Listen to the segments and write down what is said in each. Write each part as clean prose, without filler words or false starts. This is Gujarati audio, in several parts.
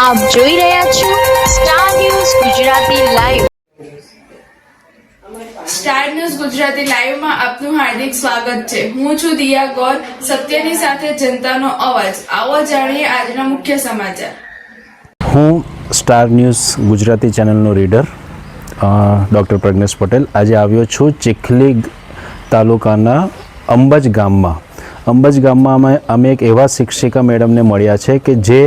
આપ જોઈ રહ્યા છો star news Gujarati live. Star news Gujarati લાઈવમાં આપનું હાર્દિક સ્વાગત છે। હું છું દિયા ગોર, સત્યની સાથે જનતાનો અવાજ। આવો જાણીએ આજના મુખ્ય સમાચાર। હું સ્ટાર ન્યૂઝ ગુજરાતી ચેનલનો રીડર ડૉક્ટર પ્રજ્ઞેશ પટેલ આજે આવ્યો છું ચીખલી તાલુકાના અંબજ ગામમાં અમે એક એવા શિક્ષિકા મેડમને મળ્યા છે કે જે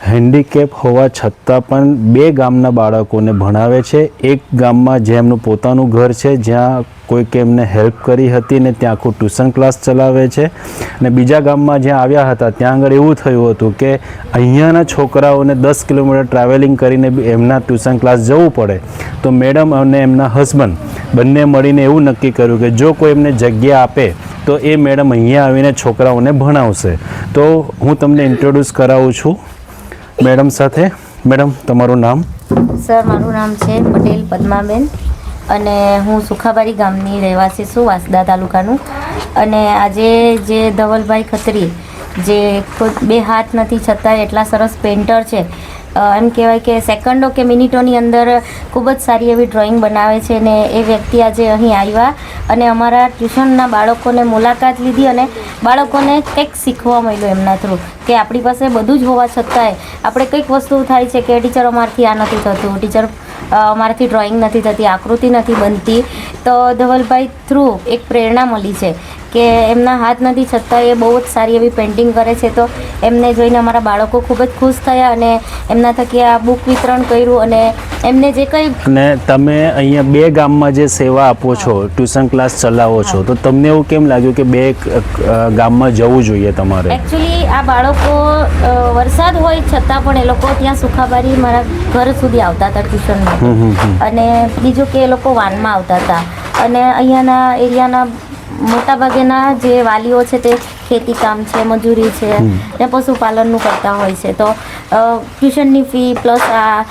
હેન્ડીકેપ હોવા છતાં પણ બે ગામના બાળકોને ભણાવે છે। એક ગામમાં જે એમનું પોતાનું ઘર છે જ્યાં કોઈકે એમને હેલ્પ કરી હતી ને ત્યાં આખું ટ્યુશન ક્લાસ ચલાવે છે, અને બીજા ગામમાં જ્યાં આવ્યા હતા ત્યાં આગળ એવું થયું હતું કે અહીંયાના છોકરાઓને 10 કિલોમીટર ટ્રાવેલિંગ કરીને એમના ટ્યુશન ક્લાસ જવું પડે, તો મેડમ અને એમના હસબન્ડ બંને મળીને એવું નક્કી કર્યું કે જો કોઈ એમને જગ્યા આપે તો એ મેડમ અહીંયા આવીને છોકરાઓને ભણાવશે। તો હું તમને ઇન્ટ્રોડ્યુસ કરાવું છું મેડમ સાથે। મેડમ, તમારું નામ? સર, મારું નામ છે પટેલ પદ્માબેન અને હું સુખાબારી ગામની રહેવાસી છું, વાંસદા તાલુકાનું। અને આજે જે ધવલભાઈ ખત્રી જે બે હાથ નથી છતાં એટલા સરસ પેઇન્ટર છે, એમ કહેવાય કે સેકન્ડો કે મિનિટોની અંદર ખૂબ જ સારી એવી ડ્રોઈંગ બનાવે છે, ને એ વ્યક્તિ આજે અહીં આવ્યા અને અમારા ટ્યુશનના બાળકોને મુલાકાત લીધી અને બાળકોને કંઈક શીખવા મળ્યું એમના થ્રુ કે આપણી પાસે બધું જ હોવા છતાંય આપણે કંઈક વસ્તુ થાય છે કે ટીચર અમારથી આ નથી થતું, ટીચર અમારાથી ડ્રોઈંગ નથી થતી, આકૃતિ નથી બનતી, તો ધવલભાઈ થ્રુ એક પ્રેરણા મળી છે કે એમના હાથ નથી છતાં એ બહુ જ સારી એવી પેઇન્ટિંગ કરે છે। તો એમને જોઈને અમારા બાળકો ખૂબ જ ખુશ થયા અને એમના થકી આ બુક વિતરણ કર્યું અને એમને જે કંઈ અને તમે અહીંયા બે ગામમાં જે સેવા આપો છો, ટ્યુશન ક્લાસ ચલાવો છો, તો તમને એવું કેમ લાગ્યું કે બે ગામમાં જવું જોઈએ તમારે? એકચ્યુઅલી આ બાળકો વરસાદ હોય છતાં પણ એ લોકો ત્યાં સુખાબારી મારા ઘર સુધી આવતા હતા ટ્યુશનમાં, અને બીજું કે એ લોકો વાનમાં આવતા હતા, અને અહીંયાના એરિયાના મોટાભાગેના જે વાલીઓ છે તે ખેતી કામ છે, મજૂરી છે ને પશુપાલનનું કરતા હોય છે, તો ટ્યુશનની ફી પ્લસ આ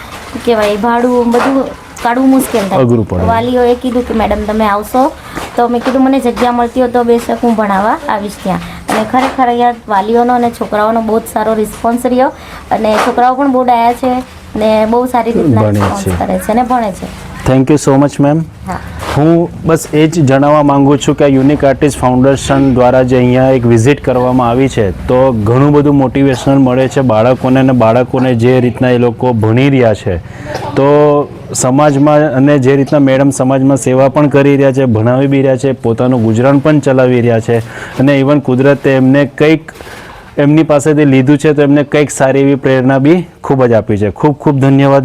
કહેવાય ભાડું બધું કાઢવું મુશ્કેલ થાય। વાલીઓએ કીધું કે મેડમ તમે આવશો, તો મેં કીધું મને જગ્યા મળતી હોય તો બેશક હું ભણાવવા આવીશ ત્યાં। અને ખરેખર અહીંયા વાલીઓનો અને છોકરાઓનો બહુ જ સારો રિસ્પોન્સ રહ્યો, અને છોકરાઓ પણ બહુ ડાયા છે ને બહુ સારી રીતના રિસ્પોન્સ કરે છે અને ભણે છે। Thank you so much ma'am. હું બસ એ જ જણાવવા માગું છું કે યુનિક આર્ટિસ્ટ ફાઉન્ડેશન દ્વારા જે અહીંયા એક વિઝિટ કરવામાં આવી છે, તો ઘણું બધું મોટિવેશનલ મળે છે બાળકોને, અને બાળકોને જે રીતના એ લોકો ભણી રહ્યા છે, તો સમાજમાં અને જે રીતના મેડમ સમાજમાં સેવા પણ કરી રહ્યા છે, ભણાવી બી રહ્યા છે, પોતાનું ગુજરાન પણ ચલાવી રહ્યા છે, અને ઇવન કુદરતે એમને કંઈક એમની પાસેથી લીધું છે તો એમને કંઈક સારી એવી પ્રેરણા બી ખૂબ જ આપી છે। ખૂબ ખૂબ ધન્યવાદ।